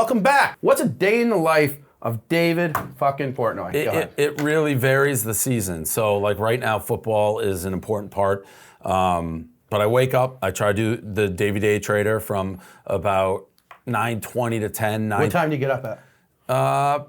Welcome back. What's a day in the life of David fucking Portnoy? It really varies the season. So like right now, football is an important part. But I wake up, I try to do the day trader from about 9:20 to 10. What time do you get up at?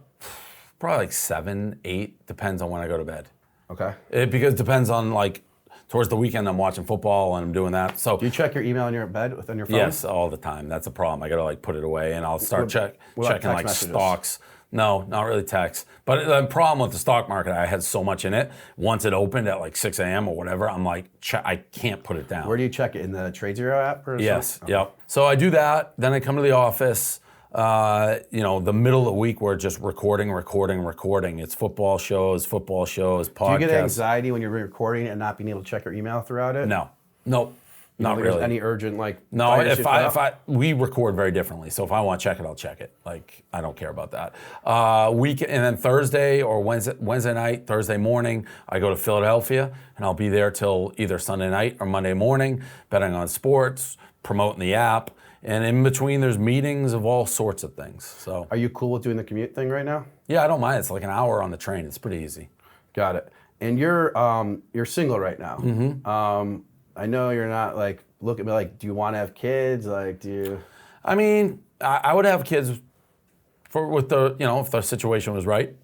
Probably like 7, 8, depends on when I go to bed. Okay. Because it depends on like, towards the weekend I'm watching football and I'm doing that. So do you check your email on your bed on your phone? Yes, all the time. That's a problem. I gotta like put it away and I'll start checking like messages? stocks. No, not really text. But the problem with the stock market, I had so much in it. Once it opened at like 6 a.m. or whatever, I'm like, I can't put it down. Where do you check it? In the TradeZero app? Or yes, something? Yep. So I do that. Then I come to the office. The middle of the week, we're just recording. It's football shows, podcasts. Do you get anxiety when you're recording and not being able to check your email throughout it? No. Nope. Not really. Any urgent No, we record very differently. So if I want to check it, I'll check it. Like I don't care about that. And then Thursday or Wednesday night, Thursday morning, I go to Philadelphia and I'll be there till either Sunday night or Monday morning, betting on sports, promoting the app, and in between there's meetings of all sorts of things. So are you cool with doing the commute thing right now? Yeah, I don't mind. It's like an hour on the train. It's pretty easy. Got it. And you're single right now. Mm-hmm. I know you're not like, look at me like, do you want to have kids? Like, do you? I mean, I would have kids if the situation was right.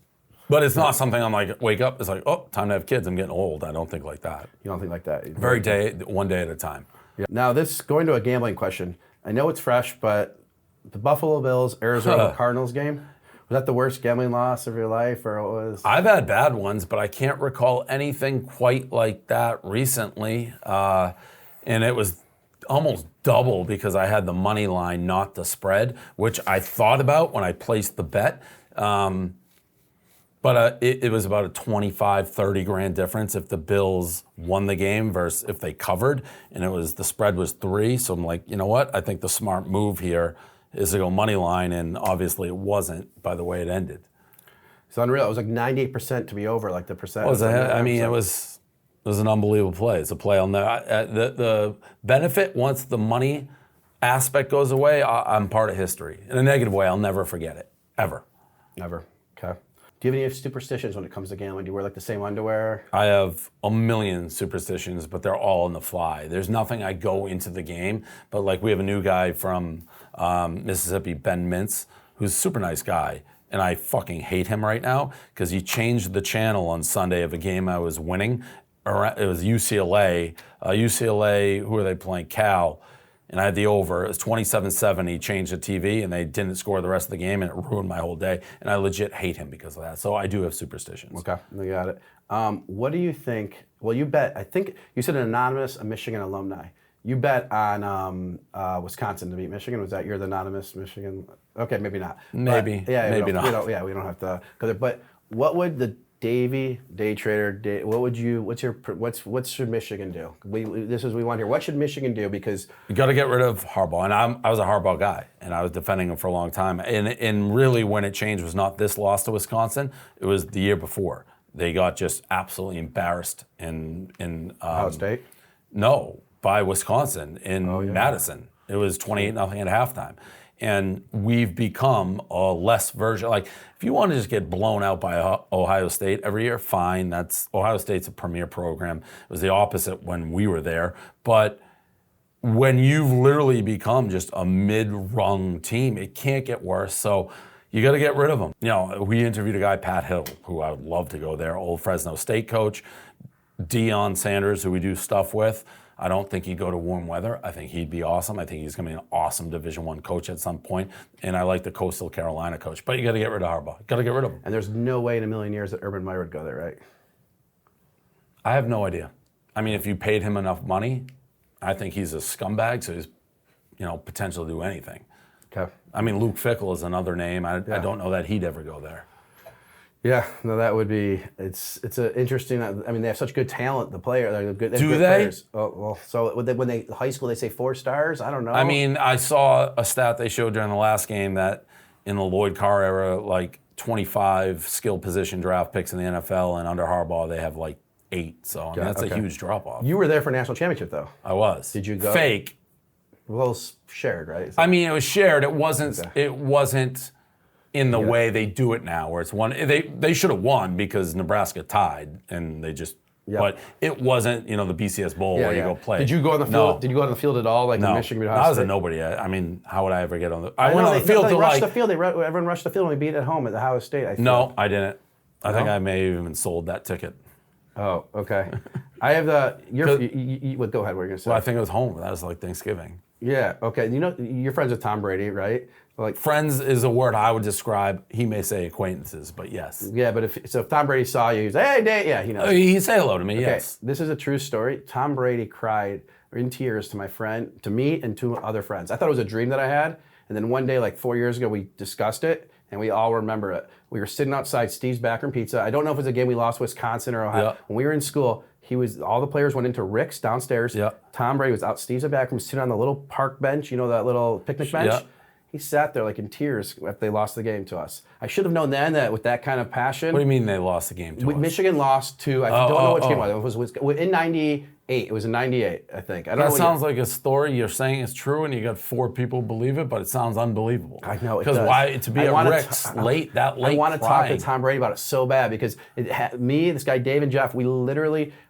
But it's not something I'm like, wake up, it's like, oh, time to have kids. I'm getting old. I don't think like that. You don't think like that? One day at a time. Yeah. Now, going to a gambling question. I know it's fresh, but the Buffalo Bills, Arizona Cardinals game, was that the worst gambling loss of your life, or what was? I've had bad ones, but I can't recall anything quite like that recently. And it was almost double because I had the money line, not the spread, which I thought about when I placed the bet. But it was about a 25, 30 grand difference if the Bills won the game versus if they covered, and the spread was 3. So I'm like, you know what? I think the smart move here is to go money line, and obviously it wasn't by the way it ended. It's unreal. It was like 98% to be over, like the percent. It was an unbelievable play. It's a play on the benefit. Once the money aspect goes away, I'm part of history. In a negative way, I'll never forget it, ever. Never. Okay. Do you have any superstitions when it comes to gambling? Do you wear like the same underwear? I have a million superstitions, but they're all on the fly. There's nothing I go into the game, but like we have a new guy from Mississippi, Ben Mintz, who's a super nice guy, and I fucking hate him right now because he changed the channel on Sunday of a game I was winning. It was UCLA. UCLA, who are they playing? Cal. And I had the over. It was 27-7. He changed the TV, and they didn't score the rest of the game, and it ruined my whole day. And I legit hate him because of that. So I do have superstitions. Okay, I got it. What do you think? Well, you bet. I think you said an anonymous, a Michigan alumni. You bet on Wisconsin to beat Michigan. Was that you're the anonymous Michigan? Okay, maybe not. Maybe. But, maybe not. We don't have to. But what would the Davey day trader? What should Michigan do? We want here. What should Michigan do? Because you got to get rid of Harbaugh, and I was a Harbaugh guy, and I was defending him for a long time. And really, when it changed was not this loss to Wisconsin; it was the year before. They got just absolutely embarrassed in Ohio State. No, by Wisconsin in Madison. It was 28-0 at halftime. And we've become a less version. Like, if you want to just get blown out by Ohio State every year, fine. Ohio State's a premier program. It was the opposite when we were there. But when you've literally become just a mid-rung team, it can't get worse. So you got to get rid of them. We interviewed a guy, Pat Hill, who I would love to go there, old Fresno State coach. Deion Sanders, who we do stuff with. I don't think he'd go to warm weather. I think he'd be awesome. I think he's going to be an awesome Division I coach at some point. And I like the Coastal Carolina coach. But you got to get rid of Harbaugh. Got to get rid of him. And there's no way in a million years that Urban Meyer would go there, right? I have no idea. I mean, if you paid him enough money, I think he's a scumbag, so he's, potential to do anything. Okay. I mean, Luke Fickell is another name. I don't know that he'd ever go there. Yeah, no, that would be. It's an interesting. I mean, they have such good talent. The player, they're good. Do good they? Players. Oh, well, so when they high school, they say 4 stars. I don't know. I mean, I saw a stat they showed during the last game that in the Lloyd Carr era, like 25 skill position draft picks in the NFL, and under Harbaugh they have like 8. So I mean, that's a huge drop off. You were there for a national championship, though. I was. Did you go? Fake. Well, it's shared, right? I mean, it was shared. It wasn't. It wasn't in the way they do it now, where it's one. They should have won because Nebraska tied, and they just. Yep. But it wasn't, the BCS Bowl where you go play. Did you go on the field? No. Did you go on the field at all, like in Michigan? I was a nobody. I mean, how would I ever get on the? I went on the field they to rushed the field. Everyone rushed the field when we beat at home at the Ohio State. No, I didn't. I think I may have even sold that ticket. Oh, okay. I have the. Go ahead. What were you gonna say? Well, I think it was home. That was like Thanksgiving. Yeah. Okay. You're friends with Tom Brady, right? Like friends is a word I would describe. He may say acquaintances, but yes. Yeah, but if Tom Brady saw you, he'd say, "Hey, Dave," yeah, he knows. He'd say hello to me. Okay. Yes. This is a true story. Tom Brady cried in tears to my friend, to me, and two other friends. I thought it was a dream that I had, and then one day, like 4 years ago, we discussed it, and we all remember it. We were sitting outside Steve's Backroom Pizza. I don't know if it was a game we lost Wisconsin or Ohio. When we were in school, all the players went into Rick's downstairs. Tom Brady was out Steve's Backroom, sitting on the little park bench, that little picnic bench. He sat there like in tears after they lost the game to us. I should have known then that with that kind of passion. What do you mean they lost the game to us? Michigan lost to, I don't know which game it was. It was in 98. It was in 98, I think. I don't know. That sounds like a story you're saying is true and you got 4 people believe it, but it sounds unbelievable. I know, because why, to be at Rick's that late I want to talk to Tom Brady about it so bad because me, this guy Dave and Jeff,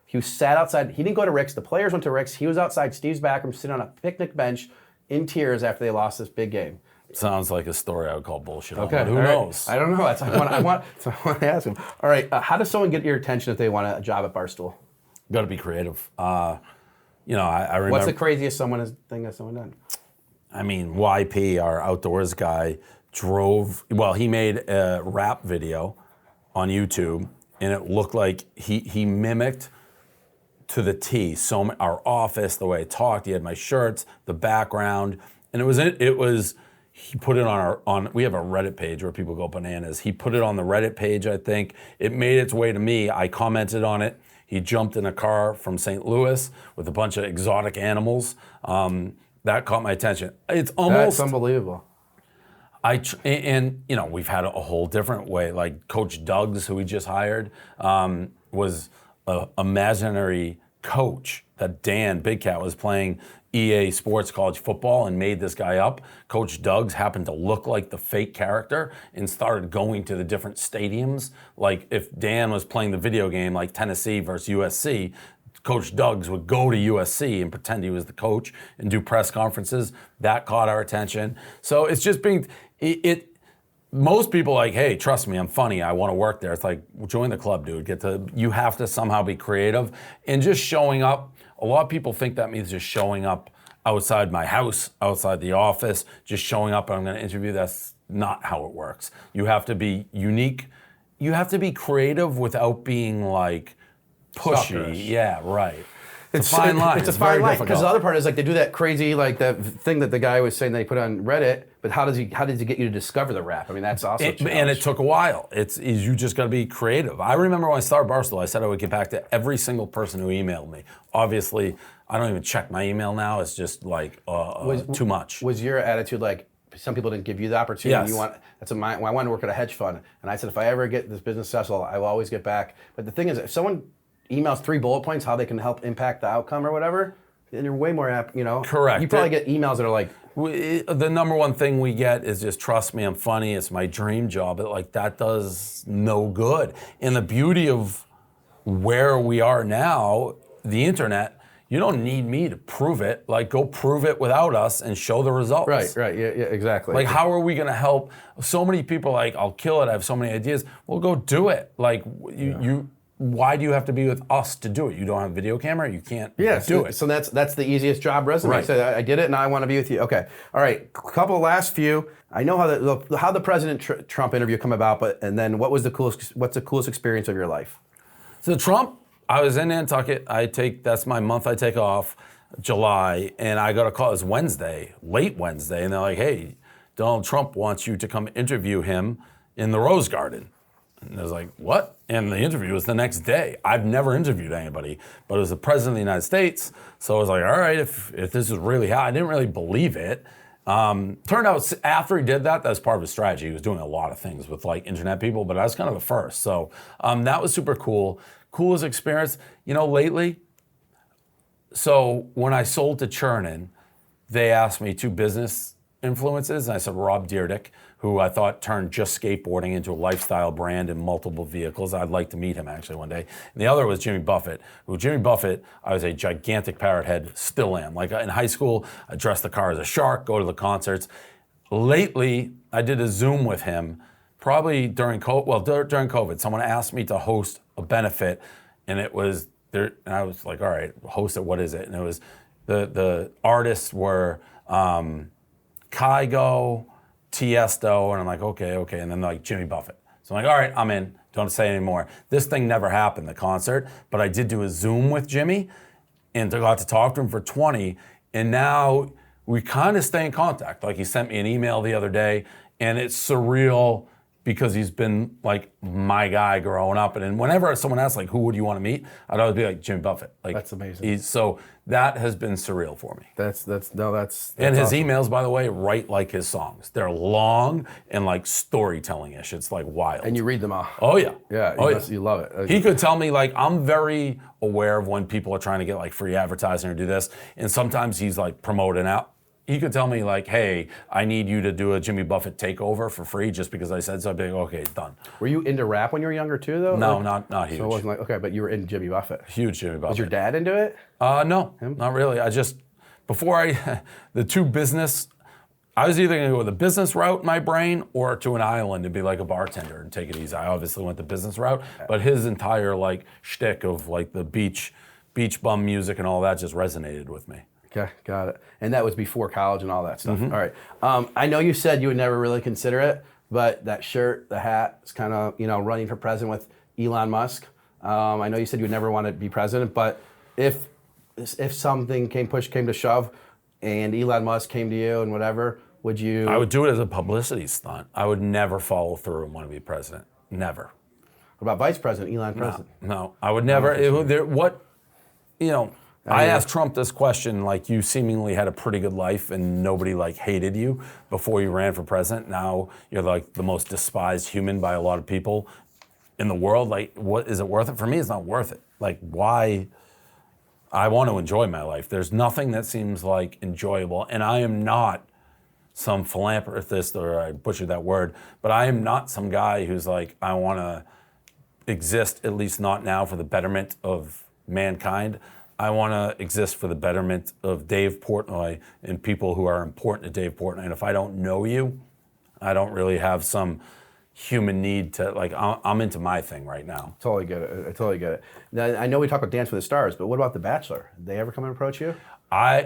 he sat outside. He didn't go to Rick's. The players went to Rick's. He was outside Steve's Backroom sitting on a picnic bench in tears after they lost this big game. Sounds like a story I would call bullshit. Okay, who knows? I don't know. That's I want to ask him. All right, how does someone get your attention if they want a job at Barstool? Got to be creative. I remember. What's the craziest thing that someone done? I mean, YP, our outdoors guy, he made a rap video on YouTube, and it looked like he mimicked to the T. So our office, the way I talked, he had my shirts, the background, and it was. He put it on we have a Reddit page where people go bananas. He put it on the Reddit page, I think. It made its way to me. I commented on it. He jumped in a car from St. Louis with a bunch of exotic animals. That caught my attention. It's almost... That's unbelievable. We've had a whole different way. Like Coach Doug's, who we just hired, was an imaginary coach that Dan Big Cat was playing EA Sports college football and made this guy up. Coach Doug's happened to look like the fake character and started going to the different stadiums. Like if Dan was playing the video game like Tennessee versus USC, Coach Doug's would go to USC and pretend he was the coach and do press conferences. That caught our attention. So it's just most people like, hey, trust me, I'm funny, I want to work there. It's like, join the club, dude. You have to somehow be creative. And just showing up, a lot of people think that means just showing up outside my house, outside the office, just showing up and I'm going to interview. That's not how it works. You have to be unique. You have to be creative without being like pushy. Suckerish. Yeah, right. It's a fine line. It's a fine line because the other part is like they do that crazy that thing that the guy was saying they put on Reddit. But how did he get you to discover the rap? I mean, that's also and it took a while. You just got to be creative. I remember when I started Barstool, I said I would get back to every single person who emailed me. Obviously, I don't even check my email now. It's just like too much. Was your attitude like some people didn't give you the opportunity? Yes. I wanted to work at a hedge fund, and I said if I ever get this business successful, I will always get back. But the thing is, if someone emails 3 bullet points how they can help impact the outcome or whatever, then you're way more apt, Correct. You probably get emails that are like, the number one thing we get is just trust me, I'm funny, it's my dream job. But that does no good. And the beauty of where we are now, the internet, you don't need me to prove it. Like, go prove it without us and show the results. Right, yeah, exactly. Like, how are we going to help? So many people like, I'll kill it, I have so many ideas. Well, go do it. Like, why do you have to be with us to do it? You don't have a video camera, you can't do it. So that's the easiest job resume. Right. So I did it, and I want to be with you. Okay, all right. Couple of last few. I know how the President Trump interview come about, and then what's the coolest experience of your life? So Trump, I was in Nantucket. That's my month I take off, July, and I got a call. It was Wednesday, late Wednesday, and they're like, "Hey, Donald Trump wants you to come interview him in the Rose Garden." And I was like, what? And the interview was the next day. I've never interviewed anybody, but it was the President of the United States. So I was like, all right, if this is really how, I didn't really believe it. Turned out after he did that was part of his strategy. He was doing a lot of things with internet people, but I was kind of a first. So that was super cool. Coolest experience, lately. So when I sold to Chernin, they asked me 2 business influences, and I said Rob Dyrdek, who I thought turned just skateboarding into a lifestyle brand in multiple vehicles. I'd like to meet him actually one day. And the other was Jimmy Buffett, I was a gigantic parrot head, still am. Like in high school, I dressed the car as a shark, go to the concerts. Lately, I did a Zoom with him, probably during COVID. Someone asked me to host a benefit, and it was there, and I was like, all right, host it, what is it? And it was, the artists were Kygo, Tiesto, and I'm like, okay, and then like Jimmy Buffett. So I'm like, all right, I'm in, don't say anymore. This thing never happened, the concert, but I did do a Zoom with Jimmy, and I got to talk to him for 20, and now we kind of stay in contact. Like he sent me an email the other day, and it's surreal because he's been like my guy growing up. And then whenever someone asks like, who would you want to meet? I'd always be like Jimmy Buffett. Like That's amazing. So that has been surreal for me. That's And his awesome. emails, by the way, write like his songs. They're long and like storytelling-ish. It's like wild. And you read them all. Oh yeah. Yeah, you love it. He could tell me, like, I'm very aware of when people are trying to get like free advertising or do this. And sometimes he's like promoting out. He could tell me like, hey, I need you to do a Jimmy Buffett takeover for free just because I said so. I'd be like, okay, done. Were you into rap when you were younger too, though? No, Like, not huge. So it wasn't like, okay, but you were into Jimmy Buffett. Huge Jimmy Buffett. Was your dad into it? No, not really. The 2 business, I was either going to go with a business route in my brain or to an island and be like a bartender and take it easy. I obviously went the business route, but his entire like shtick of like the beach bum music and all that just resonated with me. Okay, got it. And that was before college and all that stuff. All right. I know you said you would never really consider it, but that shirt, the hat, is kind of, running for president with Elon Musk. I know you said you would never want to be president, but if something push came to shove and Elon Musk came to you and whatever, would you? I would do it as a publicity stunt. I would never follow through and want to be president. Never. What about vice president, Elon president? No, I would never. I asked Trump this question, like, you seemingly had a pretty good life and nobody like hated you before you ran for president. Now you're like the most despised human by a lot of people in the world. Like, what is it worth it? For me, it's not worth it. Like, why? I want to enjoy my life. There's nothing that seems like enjoyable. And I am not some philanthropist, or I butchered that word, but I am not some guy who's like, I want to exist, at least not now, for the betterment of mankind. I want to exist for the betterment of Dave Portnoy and people who are important to Dave Portnoy. And if I don't know you, I don't really have some human need to, like, I'm into my thing right now. Totally get it. I totally get it. Now, I know we talk about Dance with the Stars, but what about The Bachelor? Did they ever come and approach you?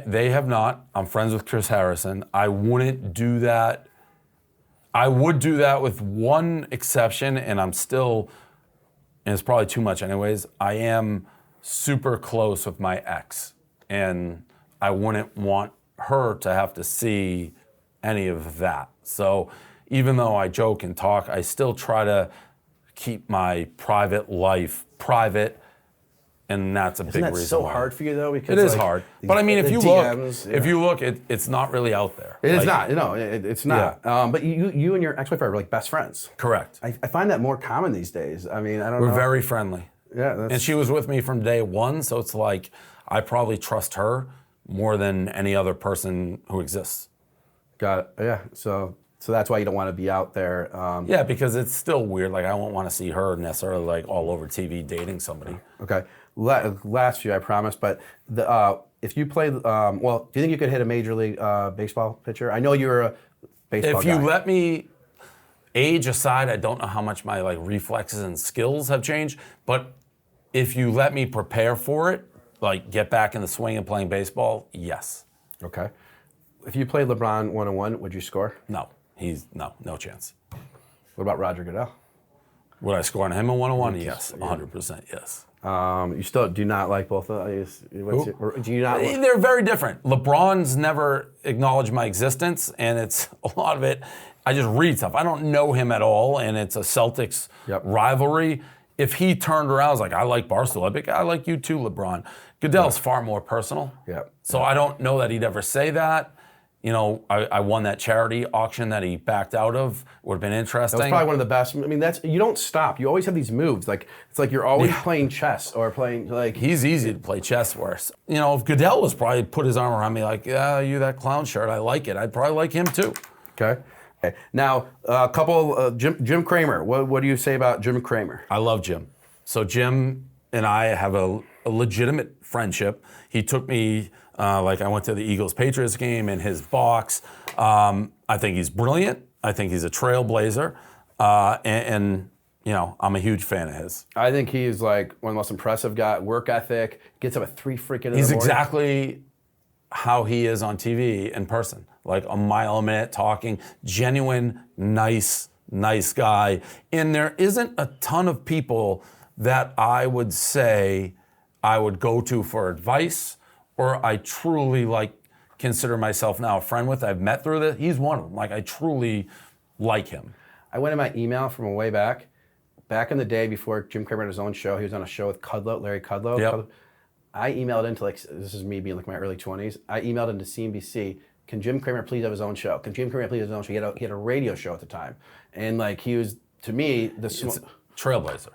They have not. I'm friends with Chris Harrison. I wouldn't do that. I would do that with one exception, and I'm still, and it's probably too much anyways, I am super close with my ex, and I wouldn't want her to have to see any of that. So even though I joke and talk, I still try to keep my private life private, and that's a big reason. Isn't that so hard for you though? Because it is hard. But I mean, if you look, it's not really out there. It is not. No, it's not. Yeah. But you and your ex-wife are like best friends. Correct. I find that more common these days. I mean, I don't know. We're very friendly. Yeah. And she was with me from day one, so it's like I probably trust her more than any other person who exists. Got it. Yeah. So that's why you don't want to be out there. Yeah, because it's still weird. Like, I won't want to see her necessarily like all over TV dating somebody. Okay. Last few, I promise. But if you play, do you think you could hit a Major League Baseball pitcher? I know you're a baseball If guy. you let me, age aside, I don't know how much my like reflexes and skills have changed. But if you let me prepare for it, like get back in the swing and playing baseball, yes. Okay. If you played LeBron 1-on-1, would you score? No. No chance. What about Roger Goodell? Would I score on him in 1-on-1? Yes, 100% yes. You still do not like both of these? Do you not? They're very different. LeBron's never acknowledged my existence, and it's a lot of it. I just read stuff. I don't know him at all, and it's a Celtics rivalry. If he turned around, I was like, I like Barstool. I'd be like, I like you too, LeBron. Goodell's far more personal. Yep. So I don't know that he'd ever say that. I won that charity auction that he backed out of. Would have been interesting. That was probably one of the best. I mean, you don't stop. You always have these moves. Like it's like you're always playing chess or playing like. He's easy to play chess with. If Goodell was probably put his arm around me like, yeah, you that clown shirt, I like it. I'd probably like him too. Okay. Now, a couple. Jim Cramer. What do you say about Jim Cramer? I love Jim. So Jim and I have a legitimate friendship. He took me. I went to the Eagles-Patriots game in his box. I think he's brilliant. I think he's a trailblazer. And I'm a huge fan of his. I think he's like one of the most impressive guys. Work ethic. Gets up at 3 freaking in the morning. He's exactly how he is on TV in person. Like a mile a minute talking. Genuine, nice guy. And there isn't a ton of people that I would say I would go to for advice or I truly consider myself now a friend with. I've met through this. He's one of them. I truly like him. I went in my email from a way back in the day before Jim Cramer had his own show. He was on a show with Larry Kudlow. Yep. I emailed into this is me being my early 20s. I emailed into CNBC. Can Jim Cramer please have his own show? Can Jim Cramer please have his own show? He had a radio show at the time, and he was to me trailblazer.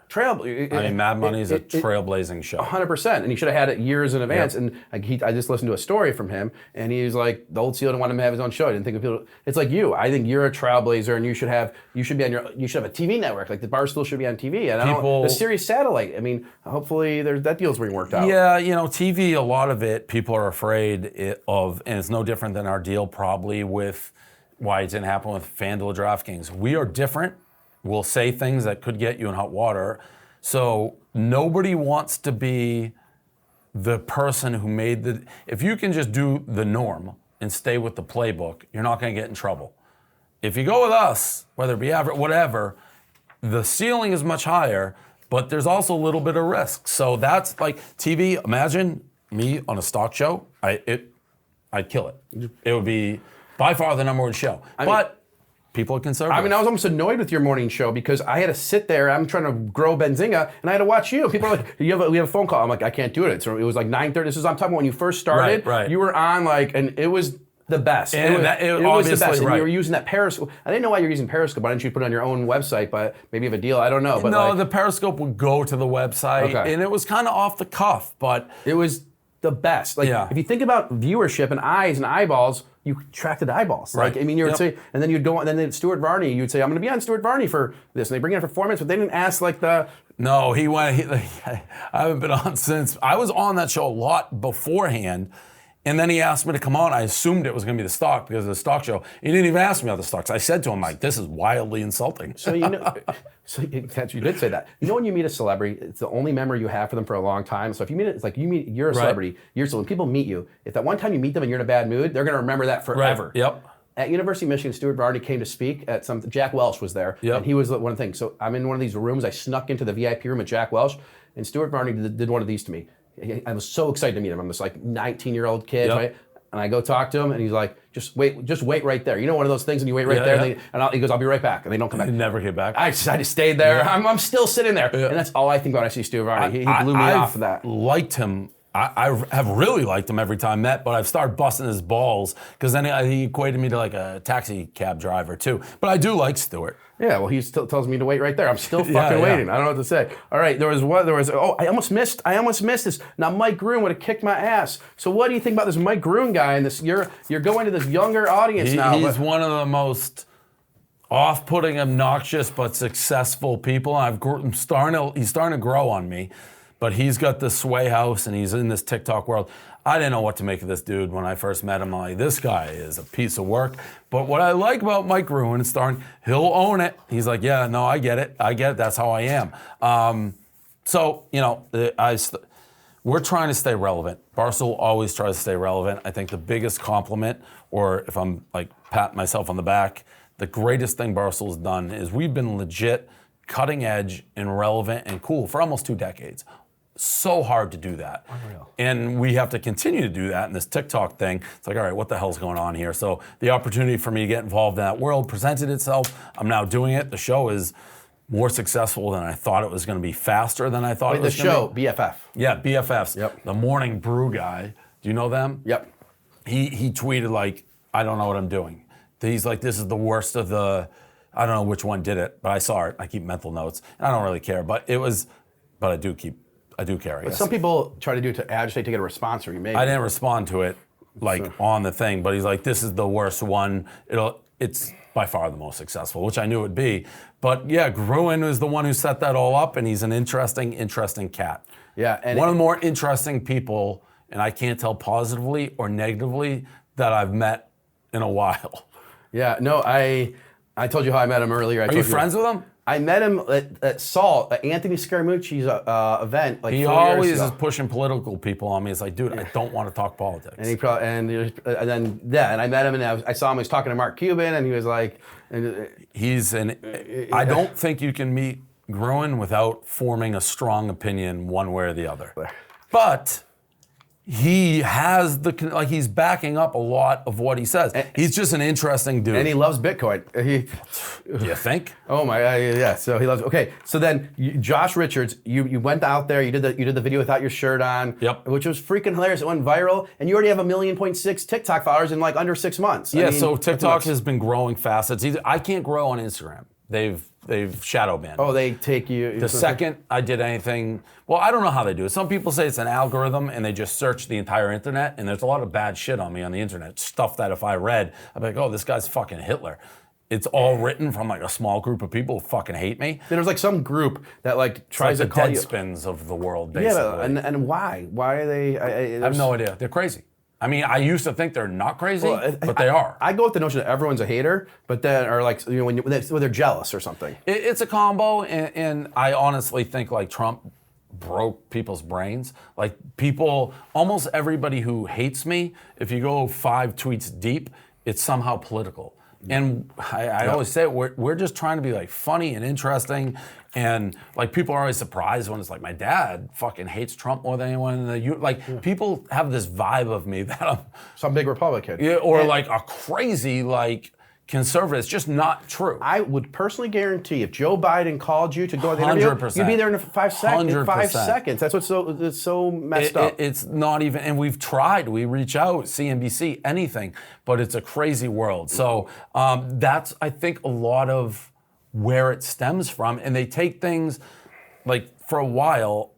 Mad Money is a trailblazing show. 100%, and he should have had it years in advance. Yep. And I just listened to a story from him, and he was like, the old CEO didn't want him to have his own show. I didn't think of people. It's like you. I think you're a trailblazer, and you should have a TV network. Like the Barstool should be on TV, and the Sirius satellite. I mean, hopefully that deal's being worked out. Yeah, TV. A lot of it, people are afraid of, and it's no different than our deal probably with why it didn't happen with FanDuel DraftKings. We are different. We'll say things that could get you in hot water. So nobody wants to be the person who made if you can just do the norm and stay with the playbook, you're not going to get in trouble. If you go with us, whether it be average, whatever, the ceiling is much higher, but there's also a little bit of risk. So that's like TV. Imagine me on a stock show. I'd kill it. It would be by far the number one show. But people are conservative. I was almost annoyed with your morning show because I had to sit there. I'm trying to grow Benzinga, and I had to watch you. People are like, we have a phone call. I'm like, I can't do it. So it was like 9:30. I'm talking about when you first started. Right. You were on and it was the best. And it was the best. And you were using that Periscope. I didn't know why you were using Periscope. Why didn't you put it on your own website? But maybe you have a deal. I don't know. But the Periscope would go to the website, and it was kind of off the cuff, but it was the best. If you think about viewership and eyes and eyeballs, you attracted eyeballs. Right. You would say, and then you'd go, and then Stuart Varney, you'd say, I'm going to be on Stuart Varney for this, and they bring in for 4 minutes, but they didn't ask No, I haven't been on since. I was on that show a lot beforehand, and then he asked me to come on. I assumed it was going to be the stock because of the stock show. He didn't even ask me about the stocks. I said to him, this is wildly insulting. So you did say that. When you meet a celebrity, it's the only memory you have for them for a long time. So if you meet it's like you're a celebrity. So when people meet you, if that one time you meet them and you're in a bad mood, they're going to remember that forever. Right. Yep. At University of Michigan, Stuart Varney came to speak at Jack Welch was there, and he was one of the things. So I'm in one of these rooms. I snuck into the VIP room at Jack Welch, and Stuart Varney did one of these to me. I was so excited to meet him. I'm this 19-year-old kid, right? And I go talk to him, and he's like, just wait right there. You know one of those things when you wait right there, and he goes, I'll be right back, and they don't come back. They never get back. I just stayed there. Yeah. I'm still sitting there, and that's all I think about when I see Stuart Varney. He blew me off of that. Liked him. I have really liked him every time I met, but I've started busting his balls because then he equated me to a taxi cab driver too. But I do like Stuart. Yeah, well, he still tells me to wait right there. I'm still fucking waiting. I don't know what to say. All right, I almost missed this. Now Mike Gruen would have kicked my ass. So what do you think about this Mike Gruen guy and this? You're going to this younger audience now. He's one of the most off-putting, obnoxious, but successful people. He's starting to grow on me. But he's got the sway house and he's in this TikTok world. I didn't know what to make of this dude when I first met him. I'm like, this guy is a piece of work. But what I like about Mike Gruen is he'll own it. He's like, yeah, no, I get it. That's how I am. We're trying to stay relevant. Barstool always tries to stay relevant. I think the biggest compliment, or if I'm patting myself on the back, the greatest thing Barstool's done is we've been legit, cutting edge, and relevant and cool for almost 2 decades. So hard to do that. Unreal. And we have to continue to do that in this TikTok thing. It's like, all right, what the hell's going on here? So the opportunity for me to get involved in that world presented itself. I'm now doing it. The show is more successful than I thought it was going to be, faster than I thought it was going to be. The show, BFF. Yeah, BFFs. Yep. The Morning Brew guy. Do you know them? Yep. He tweeted I don't know what I'm doing. He's like, this is the worst of the, I don't know which one did it, but I saw it. I keep mental notes, and I don't really care, but I do care, I guess. Some people try to do it to agitate to get a response from you, maybe. I didn't respond to it, on the thing, but he's like, this is the worst one. It's by far the most successful, which I knew it would be. But yeah, Gruen is the one who set that all up, and he's an interesting cat. Yeah, and one of the more interesting people, and I can't tell positively or negatively, that I've met in a while. Yeah, no, I told you how I met him earlier. Are you friends with him? I met him at SALT, at Anthony Scaramucci's event. Like he 4 always years ago. is pushing political people on me. It's like, dude, I don't want to talk politics. And and I met him, and I saw him. He was talking to Mark Cuban, and he was like, I don't think you can meet Gruen without forming a strong opinion one way or the other. But he has he's backing up a lot of what he says. He's just an interesting dude. And he loves Bitcoin. You think? Oh my God, yeah. So he loves. Okay, so then Josh Richards, you went out there, you did the video without your shirt on. Yep. Which was freaking hilarious. It went viral, and you already have 1.6 million TikTok followers in like under 6 months. Yeah. So TikTok has been growing fast. I can't grow on Instagram. They've shadow banned. Oh, they take you. The second I did anything, well, I don't know how they do it. Some people say it's an algorithm and they just search the entire internet, and there's a lot of bad shit on me on the internet. Stuff that if I read, I'd be like, oh, this guy's fucking Hitler. It's all written from like a small group of people who fucking hate me. There's like some group that like tries to call you. It's like the Deadspins of the world, basically. Yeah, and why? Why are they? I have no idea. They're crazy. I mean, I used to think they're not crazy, but they are. I go with the notion that everyone's a hater, but then, or like, when they're jealous or something. It's a combo, and I honestly think like Trump broke people's brains. Like almost everybody who hates me, if you go 5 tweets deep, it's somehow political. And I always say we're just trying to be like funny and interesting, and like people are always surprised when it's like my dad fucking hates Trump more than anyone in the people have this vibe of me that I'm some big Republican, or like a crazy like conservative. It's just not true. I would personally guarantee if Joe Biden called you to go on the interview, 100%. you'd be there in 5 seconds. 100%. 5 seconds. That's what's it's so messed up. It's not even, and we've tried. We reach out, CNBC, anything, but it's a crazy world. So that's, I think, a lot of where it stems from. And they take things, like for a while,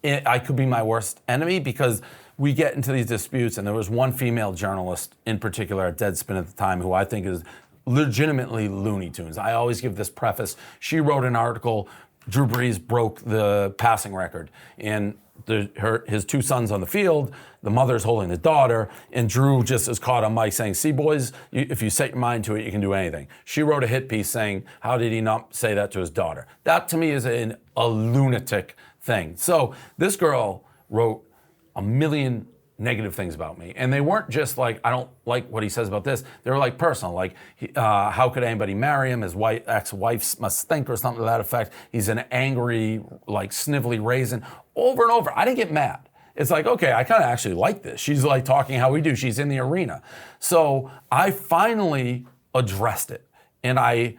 I could be my worst enemy because we get into these disputes, and there was one female journalist in particular at Deadspin at the time who I think is legitimately Looney Tunes. I always give this preface. She wrote an article, Drew Brees broke the passing record, and his 2 sons on the field, the mother's holding the daughter, and Drew just is caught on mic saying, see boys, if you set your mind to it, you can do anything. She wrote a hit piece saying, how did he not say that to his daughter? That to me is a lunatic thing. So this girl wrote 1 million negative things about me, and they weren't just like, I don't like what he says about this. They were like personal, like how could anybody marry him? His ex-wife must stink, or something to that effect. He's an angry, like snivelly raisin. Over and over, I didn't get mad. It's like, okay, I kind of actually like this. She's like talking how we do. She's in the arena. So I finally addressed it, and I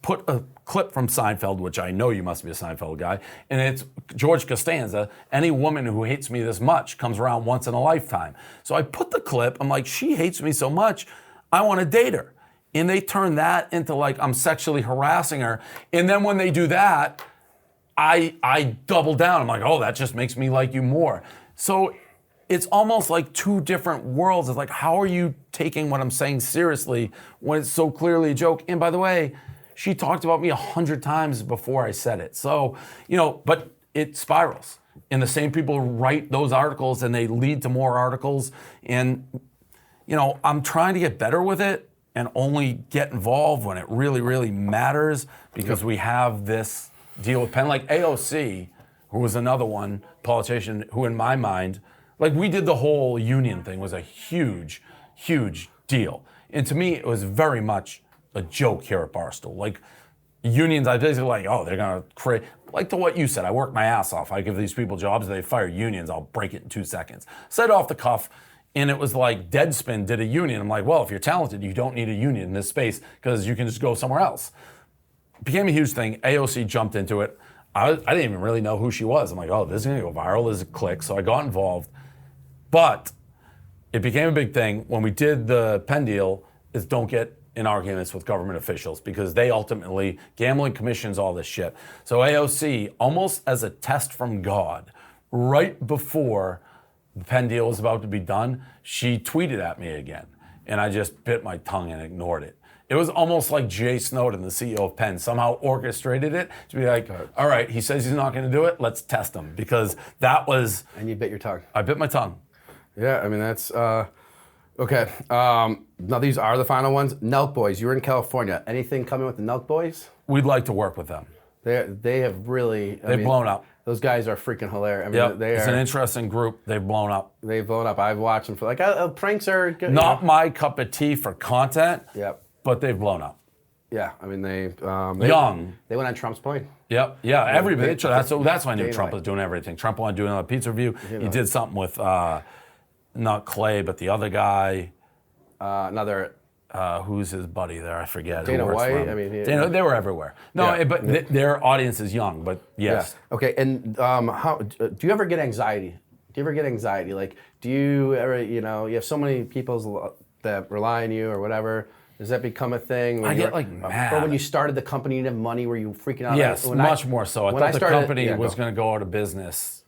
put a clip from Seinfeld, which I know you must be a Seinfeld guy, and it's George Costanza. Any woman who hates me this much comes around once in a lifetime. So I put the clip. I'm like, she hates me so much, I want to date her. And they turn that into like I'm sexually harassing her. And then when they do that, I double down. I'm like, oh, that just makes me like you more. So it's almost like 2 different worlds. It's like, how are you taking what I'm saying seriously when it's so clearly a joke? And by the way, she talked about me 100 times before I said it. So, but it spirals. And the same people write those articles, and they lead to more articles. And, I'm trying to get better with it and only get involved when it really, really matters, because we have this deal with Penn. Like AOC, who was another one, politician, who in my mind, like we did the whole union thing, was a huge, huge deal. And to me, it was very much a joke here at Barstool. Like unions, I basically like, oh, they're gonna create, like to what you said, I work my ass off. I give these people jobs, they fire unions, I'll break it in 2 seconds. Said off the cuff, and it was like Deadspin did a union. I'm like, well, if you're talented, you don't need a union in this space because you can just go somewhere else. It became a huge thing. AOC jumped into it. I didn't even really know who she was. I'm like, oh, this is gonna go viral, this is a click. So I got involved. But It became a big thing when we did the Penn deal. Is don't get in arguments with government officials because they ultimately gambling commissions all this shit. So AOC, almost as a test from God, right before the Penn deal was about to be done, she tweeted at me again, and I just bit my tongue and ignored it. It was almost like Jay Snowden, the CEO of Penn, somehow orchestrated it to be like, all right, he says he's not going to do it, let's test him, because that was... And you bit your tongue. I bit my tongue. Yeah, I mean, that's... Okay, now these are the final ones. Nelk Boys, you were in California. Anything coming with the Nelk Boys? We'd like to work with them. They have really... They've blown up. Those guys are freaking hilarious. I mean, Yep, it's an interesting group. They've blown up. They've blown up. I've watched them for like, pranks are good. Not my cup of tea for content, Yep. but they've blown up. Yeah, I mean, they Young. They went on Trump's plane. Yep, yeah, everybody. That's why I knew Daylight. Trump was doing everything. Trump wanted to do another pizza review. He did something with, not Clay, but the other guy. Another... who's his buddy there? I forget. Dana who works White? for him. I mean, Dana, they were everywhere. No, Yeah. but their audience is young, but yes. Yeah. Okay, and how do you ever get anxiety? Do you ever get anxiety? Like, do you ever, you have so many people that rely on you or whatever. Does that become a thing? I get like mad. Or when you started the company, you didn't have money. Were you freaking out? Yes, much more so. I thought the company was go. going to go out of business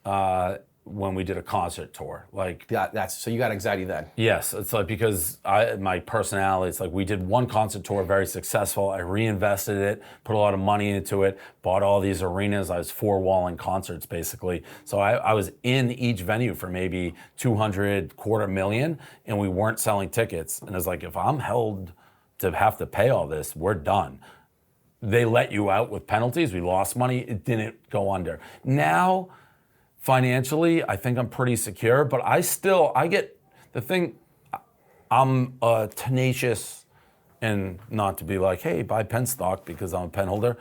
when we did a concert tour. Like, Yeah, so you got anxiety then. yes, it's like because my personality, it's like we did one concert tour, very successful. I reinvested it, put a lot of money into it, bought all these arenas. I was four-walling concerts basically. So I was in each venue for maybe 200, $250,000, and we weren't selling tickets. And it's like, if I'm held to have to pay all this, we're done. They let you out with penalties. We lost money. It didn't go under. Now, financially, I think I'm pretty secure, but I'm tenacious, and not to be like, hey, buy Penn stock because I'm a Penn holder,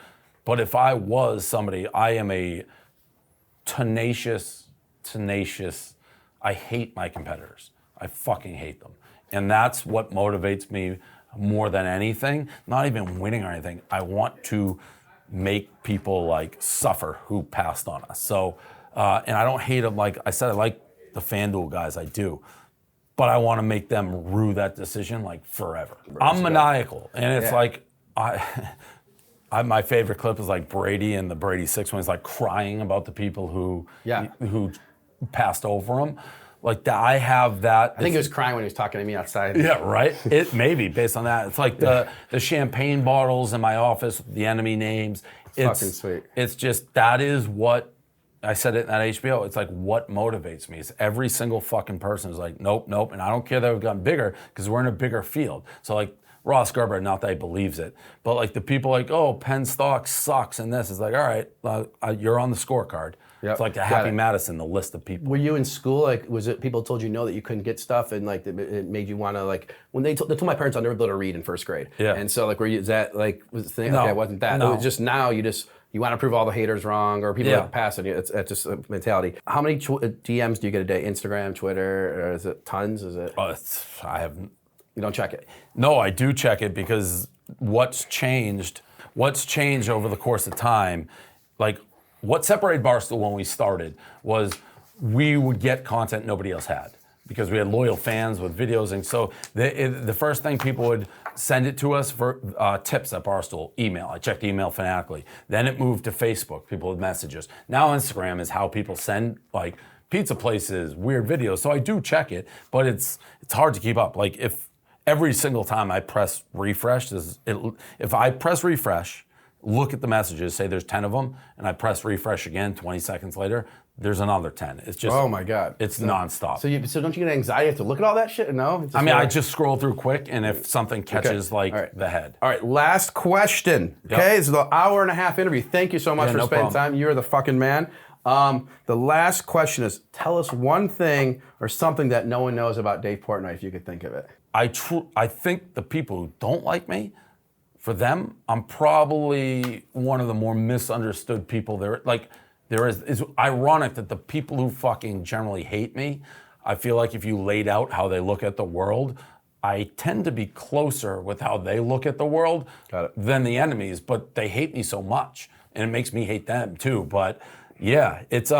but if I was somebody, I am a tenacious, I hate my competitors. I fucking hate them. And that's what motivates me more than anything, not even winning or anything. I want to make people like suffer who passed on us. So, and I don't hate them. Like I said, I like the FanDuel guys, I do. But I want to make them rue that decision like forever. I'm maniacal. And it's like, my favorite clip is like Brady and the Brady 6 when he's like crying about the people who passed over him. Like that, I have that. I think he was crying when he was talking to me outside. Yeah, right? It maybe based on that. It's like the champagne bottles in my office, the enemy names. It's fucking sweet. It's just, that is what, I said it at HBO, it's like what motivates me. It's every single fucking person is like, nope. And I don't care that we've gotten bigger because we're in a bigger field. So like Ross Gerber, not that he believes it, but like the people like, oh, Penn stock sucks and this. It's like, all right, you're on the scorecard. Yep. It's like the Happy Madison, the list of people. Were you in school? Like, was it people told you no that you couldn't get stuff, and like it made you want to like when they told my parents I'll never be able to read in first grade. Yeah. And so like, is that like was the thing? No. Okay, it wasn't that. No. It was just now you want to prove all the haters wrong or people that pass on you. It's just a mentality. How many DMs do you get a day? Instagram, Twitter, or is it tons? Is it? You don't check it? No, I do check it because what's changed over the course of time, like what separated Barstool when we started was we would get content nobody else had because we had loyal fans with videos. And so the first thing people would send it to us for tips at Barstool, email. I checked email fanatically. Then it moved to Facebook, people would message us. Now Instagram is how people send like pizza places, weird videos. So I do check it, but it's hard to keep up. Like if every single time I press refresh, if I press refresh, look at the messages, say there's 10 of them, and I press refresh again 20 seconds later, there's another 10. It's just, oh my God. It's nonstop. So don't you get anxiety? You have to look at all that shit? No? I just scroll through quick, and if something catches the head. All right, last question. Okay, this is the hour-and-a-half interview. Thank you so much for spending time. You're the fucking man. The last question is, tell us one thing or something that no one knows about Dave Portnoy, if you could think of it. I think the people who don't like me, for them, I'm probably one of the more misunderstood people there. Like, it's ironic that the people who fucking generally hate me, I feel like if you laid out how they look at the world, I tend to be closer with how they look at the world than the enemies, but they hate me so much, and it makes me hate them too. But yeah, it's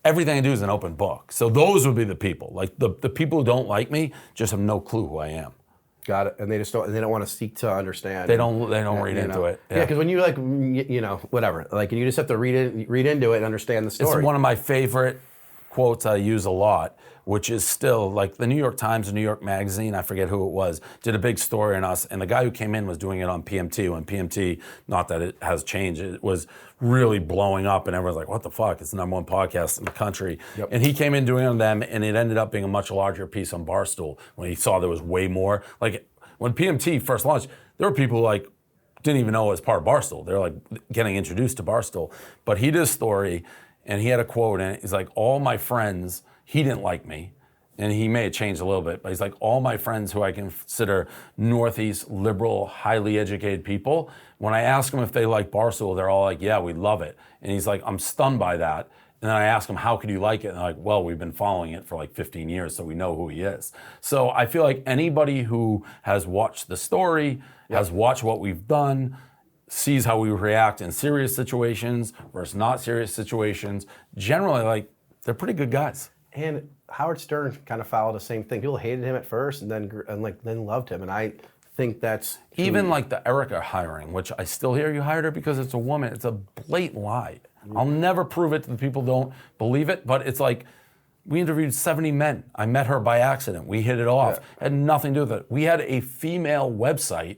everything I do is an open book. So those would be the people. Like the people who don't like me just have no clue who I am. Got it. And they just don't. They don't want to seek to understand. They don't read into it. Yeah, because when you like, whatever, like, and you just have to read into it and understand the story. It's one of my favorite quotes I use a lot, which is still like the New York Times or New York Magazine, I forget who it was, did a big story on us. And the guy who came in was doing it on PMT, when PMT, not that it has changed, it was really blowing up and everyone's like, what the fuck? It's the #1 podcast in the country. Yep. And he came in doing it on them, and it ended up being a much larger piece on Barstool when he saw there was way more. Like when PMT first launched, there were people who like didn't even know it was part of Barstool. They're like getting introduced to Barstool. But he did a story and he had a quote in it. He's like, all my friends, he didn't like me, and he may have changed a little bit, but he's like, all my friends who I consider Northeast liberal, highly educated people, when I ask them if they like Barstool, they're all like, yeah, we love it. And he's like, I'm stunned by that. And then I ask them, how could you like it? And they're like, well, we've been following it for like 15 years, so we know who he is. So I feel like anybody who has watched the story, has watched what we've done, sees how we react in serious situations versus not serious situations, generally, like, they're pretty good guys. And Howard Stern kind of followed the same thing. People hated him at first, and then loved him. And I think that's truly... Even like the Erica hiring, which I still hear you hired her because it's a woman. It's a blatant lie. I'll never prove it to the people who don't believe it, but it's like, we interviewed 70 men. I met her by accident. We hit it off. Had nothing to do with it. We had a female website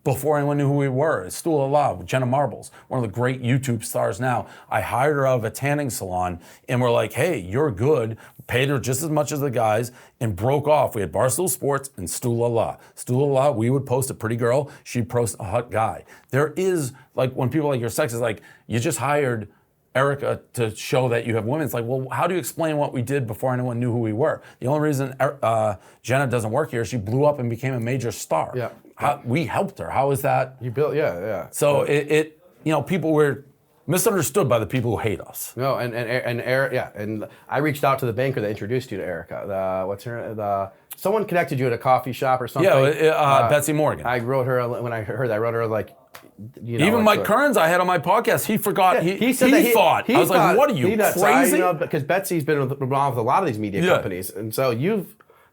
before anyone knew who we were. Stool Allah with Jenna Marbles, one of the great YouTube stars now. I hired her out of a tanning salon, and we're like, hey, you're good. Paid her just as much as the guys, and broke off. We had Barstool Sports and Stool Allah. Stool Allah, we would post a pretty girl, she'd post a hot guy. There is, like, when people like, you're sexist, like, you just hired Erica to show that you have women. It's like, well, how do you explain what we did before anyone knew who we were? The only reason Jenna doesn't work here is she blew up and became a major star. Yeah. We helped her. How is that? You built, yeah. So it people were misunderstood by the people who hate us. No, and Eric, and I reached out to the banker that introduced you to Erica. What's her? Someone connected you at a coffee shop or something. Yeah, Betsy Morgan. I wrote her when I heard that. I wrote her like. Even Mike Kearns, I had on my podcast, he forgot. Yeah, he thought. I was like, what are you, crazy? Because Betsy's been involved with a lot of these media companies. And so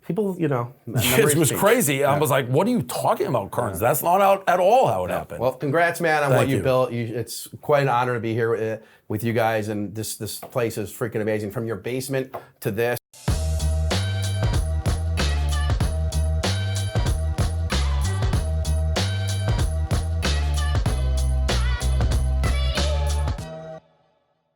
people, It was crazy. Yeah. I was like, what are you talking about, Kearns? That's not at all how it happened. Well, congrats, man, on what you built. It's quite an honor to be here with you guys. And this place is freaking amazing. From your basement to this.